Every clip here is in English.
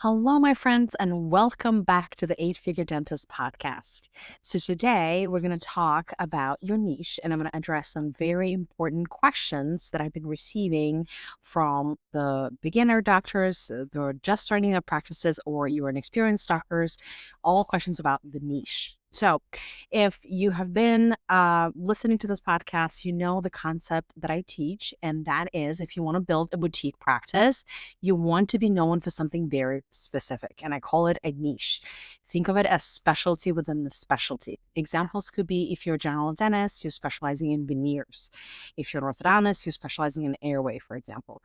Hello, my friends, and welcome back to the Eight Figure Dentist podcast. So, today we're going to talk about your niche, and I'm going to address some very important questions that I've been receiving from the beginner doctors, that are just starting their practices, or you're an experienced doctors, all questions about the niche. So, if you have been listening to this podcast, you know the concept that I teach, and that is if you want to build a boutique practice, you want to be known for something very specific, and I call it a niche. Think of it as specialty within the specialty. Examples could be if you're a general dentist, you're specializing in veneers. If you're an orthodontist, you're specializing in airway, for example.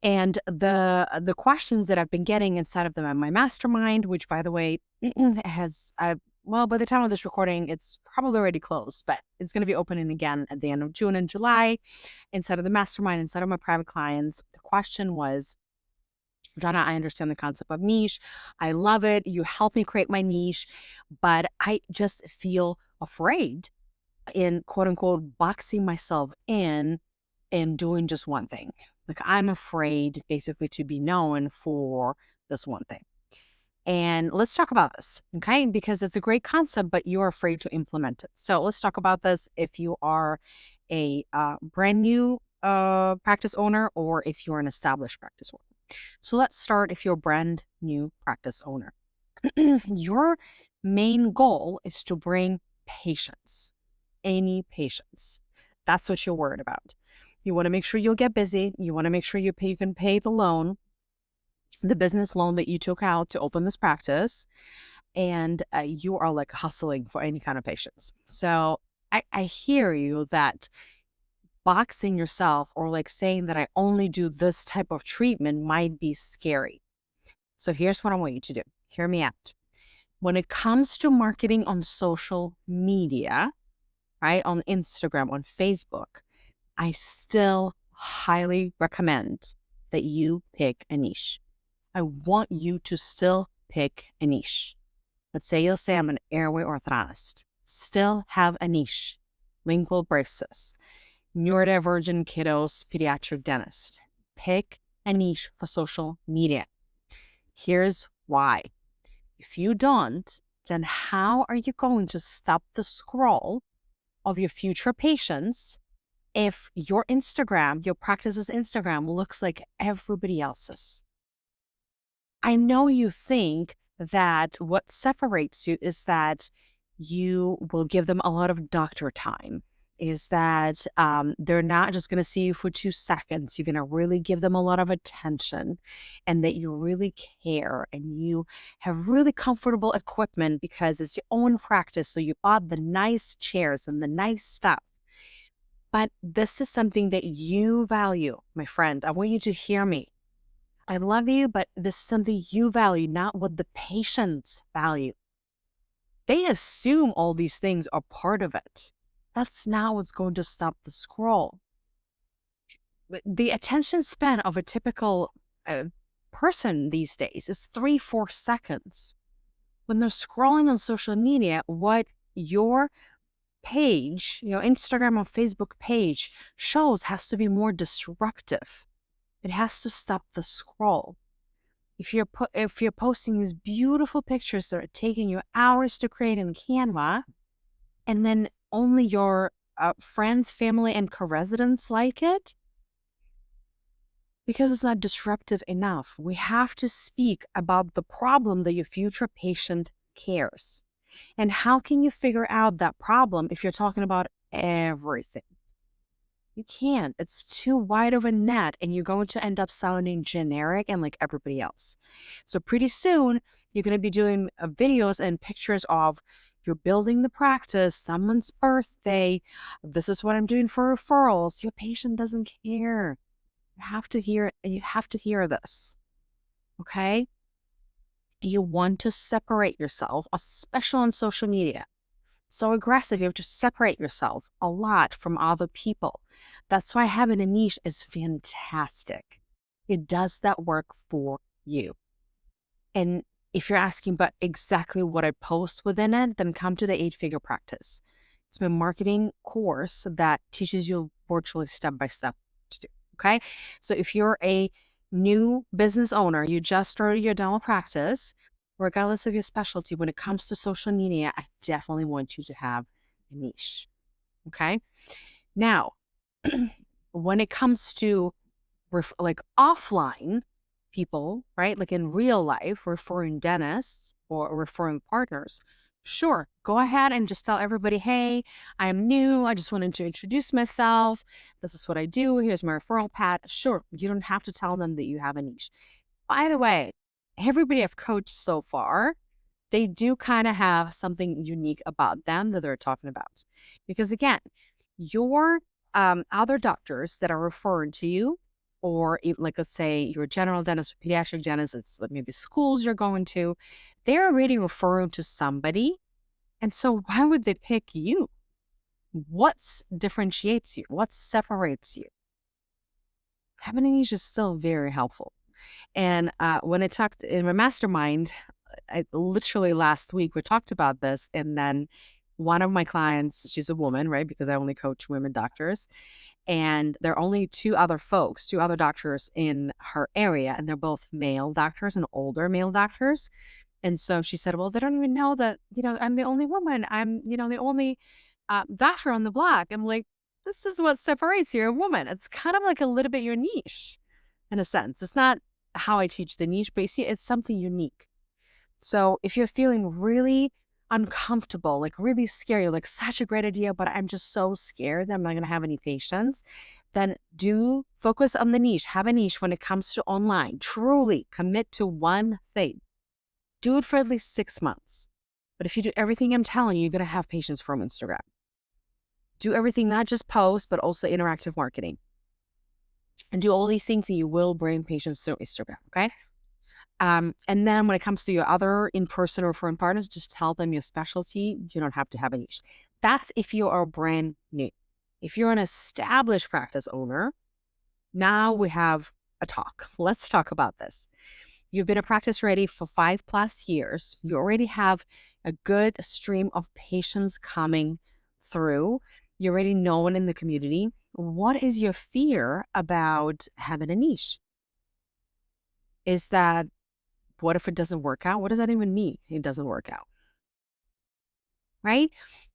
And the questions that I've been getting inside of my mastermind, which by the way has well, by the time of this recording, it's probably already closed, but it's going to be opening again at the end of June and July inside of the mastermind, inside of my private clients. The question was, Jana, I understand the concept of niche. I love it. You help me create my niche, but I just feel afraid in quote unquote boxing myself in and doing just one thing. Like I'm afraid basically to be known for this one thing. And let's talk about this, okay? Because it's a great concept, but you're afraid to implement it. So let's talk about this if you are a brand new practice owner or if you're an established practice owner. So let's start if you're a brand new practice owner. Your main goal is to bring patients, any patients. That's what you're worried about. You want to make sure you'll get busy. You want to make sure you can pay the loan, the business loan that you took out to open this practice, and you are like hustling for any kind of patients. So I hear you that boxing yourself or like saying that I only do this type of treatment might be scary. So here's what I want you to do. Hear me out. When it comes to marketing on social media, right, on Instagram, on Facebook, I still highly recommend that you pick a niche. I want you to still pick a niche. Let's say you'll say I'm an airway orthodontist. Still have a niche. Lingual braces, neurodivergent kiddos, pediatric dentist. Pick a niche for social media. Here's why. If you don't, then how are you going to stop the scroll of your future patients if your Instagram, your practice's Instagram looks like everybody else's? I know you think that what separates you is that you will give them a lot of doctor time, is that they're not just going to see you for 2 seconds. You're going to really give them a lot of attention and that you really care and you have really comfortable equipment because it's your own practice. So you bought the nice chairs and the nice stuff. But this is something that you value, my friend. I want you to hear me. I love you, but this is something you value, not what the patients value. They assume all these things are part of it. That's not what's going to stop the scroll. The attention span of a typical person these days is 3-4 seconds. When they're scrolling on social media, what your page, your Instagram or Facebook page shows has to be more disruptive. It has to stop the scroll. If you're posting these beautiful pictures that are taking you hours to create in Canva, and then only your friends, family, and co-residents like it, because it's not disruptive enough. We have to speak about the problem that your future patient cares. And how can you figure out that problem if you're talking about everything? You can't. It's too wide of a net and you're going to end up sounding generic and like everybody else. So pretty soon, you're going to be doing videos and pictures of you're building the practice, someone's birthday. This is what I'm doing for referrals. Your patient doesn't care. You have to hear it, and you have to hear this. Okay? You want to separate yourself, especially on social media. So aggressive, you have to separate yourself a lot from other people. That's why having a niche is fantastic. It does that work for you. And if you're asking about exactly what I post within it, then come to the 8-Figure Practice. It's my marketing course that teaches you virtually step by step to do. Okay. So if you're a new business owner, you just started your dental practice, regardless of your specialty, when it comes to social media, I definitely want you to have a niche. Okay. Now, when it comes to like offline people, right? Like in real life, referring dentists or referring partners, sure, go ahead and just tell everybody, hey, I am new. I just wanted to introduce myself. This is what I do. Here's my referral pad. Sure, you don't have to tell them that you have a niche. By the way, everybody I've coached so far, they do kind of have something unique about them that they're talking about. Because again, your other doctors that are referring to you, or like let's say you're a general dentist or pediatric dentist, it's like maybe schools you're going to, they're already referring to somebody. And so why would they pick you? What differentiates you? What separates you? Having a niche is still very helpful. And when I talked in my mastermind, literally last week, we talked about this. And then one of my clients, she's a woman, right? Because I only coach women doctors. And there are only two other doctors in her area. And they're both male doctors and older male doctors. And so she said, well, they don't even know that, I'm the only woman. I'm, the only doctor on the block. I'm like, this is what separates you, a woman. It's kind of like a little bit your niche in a sense. It's not how I teach the niche, but you see, it's something unique. So if you're feeling really uncomfortable, like really scary, like such a great idea, but I'm just so scared that I'm not going to have any patients, then do focus on the niche. Have a niche when it comes to online. Truly commit to one thing. Do it for at least 6 months. But if you do everything I'm telling you, you're going to have patients from Instagram. Do everything, not just post, but also interactive marketing. And do all these things and you will bring patients to Instagram, okay? And then when it comes to your other in-person referring partners, just tell them your specialty. You don't have to have a niche. That's if you are brand new. If you're an established practice owner, now we have a talk. Let's talk about this. You've been a practice ready for 5+ years. You already have a good stream of patients coming through. You're already known in the community. What is your fear about having a niche? Is that, what if it doesn't work out? What does that even mean? It doesn't work out, right?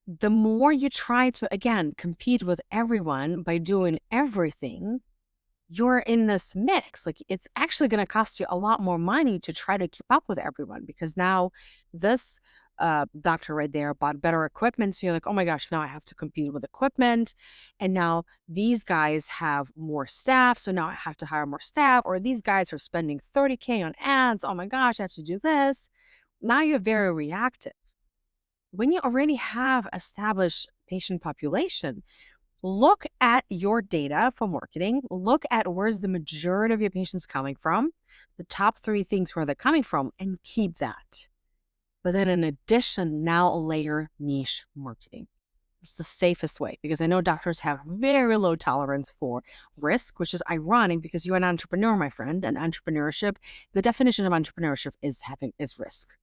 The more you try to, again, compete with everyone by doing everything, you're in this mix. Like it's actually going to cost you a lot more money to try to keep up with everyone because now this doctor right there bought better equipment. So you're like, oh my gosh, now I have to compete with equipment. And now these guys have more staff. So now I have to hire more staff, or these guys are spending $30K on ads. Oh my gosh, I have to do this. Now you're very reactive. When you already have established patient population, look at your data for marketing. Look at where's the majority of your patients coming from, the top 3 things where they're coming from, and keep that. But then in addition, now layer niche marketing. It's the safest way because I know doctors have very low tolerance for risk, which is ironic because you're an entrepreneur, my friend, and entrepreneurship, the definition of entrepreneurship is risk,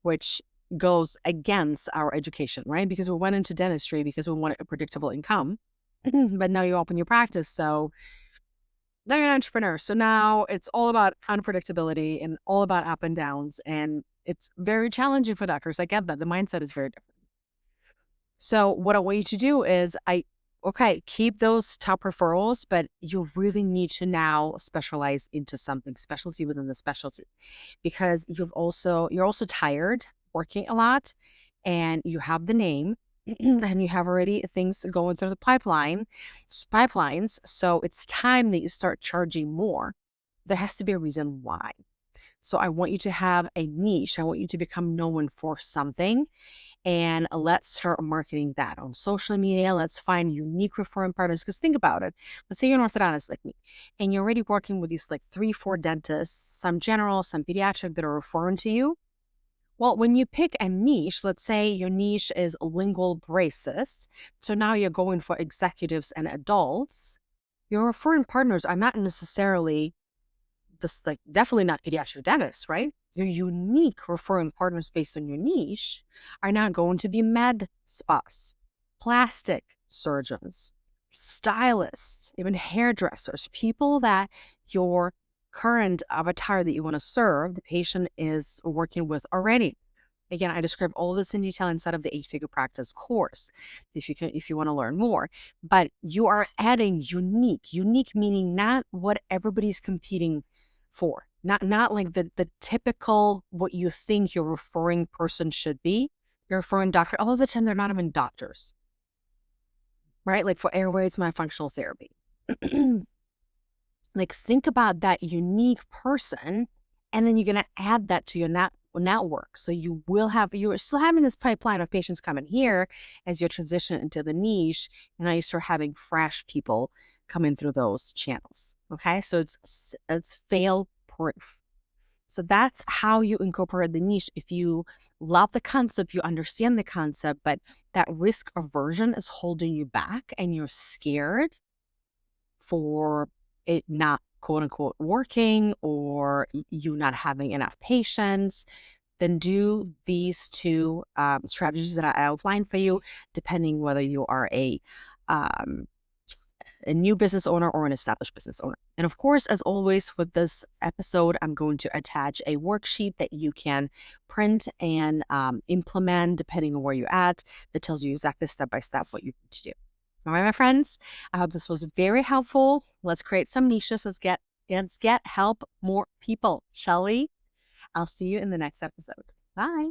which goes against our education, right? Because we went into dentistry because we wanted a predictable income, but now you open your practice. So now you're an entrepreneur. So now it's all about unpredictability and all about up and downs. And it's very challenging for doctors. I get that. The mindset is very different. So what I want you to do is keep those top referrals, but you really need to now specialize into something, specialty within the specialty, because you're also tired working a lot and you have the name and you have already things going through the pipelines. So it's time that you start charging more. There has to be a reason why. So I want you to have a niche. I want you to become known for something. And let's start marketing that on social media. Let's find unique referring partners. Because think about it. Let's say you're an orthodontist like me, and you're already working with these like 3-4 dentists, some general, some pediatric, that are referring to you. Well, when you pick a niche, let's say your niche is lingual braces. So now you're going for executives and adults. Your referring partners are not necessarily definitely not pediatric dentists, right? Your unique referring partners based on your niche are not going to be med spas, plastic surgeons, stylists, even hairdressers, people that your current avatar that you want to serve, the patient is working with already. Again, I describe all this in detail inside of the 8-figure practice course if you want to learn more. But you are adding unique meaning not what everybody's competing for. Not like the typical what you think your referring person should be. Your referring doctor, all of the time they're not even doctors. Right? Like for airway, it's myofunctional therapy. Like think about that unique person, and then you're going to add that to your network. So you're still having this pipeline of patients coming here as you transition into the niche, and now you start having fresh people coming through those channels. Okay, so it's fail proof. So that's how you incorporate the niche. If you love the concept, you understand the concept, but that risk aversion is holding you back and you're scared for it not quote unquote working, or you not having enough patience, then do these two strategies that I outlined for you, depending whether you are a new business owner or an established business owner. And of course, as always with this episode, I'm going to attach a worksheet that you can print and implement depending on where you're at, that tells you exactly step by step what you need to do. All right, my friends, I hope this was very helpful. Let's create some niches. Let's get help more people, shall we? I'll see you in the next episode. Bye.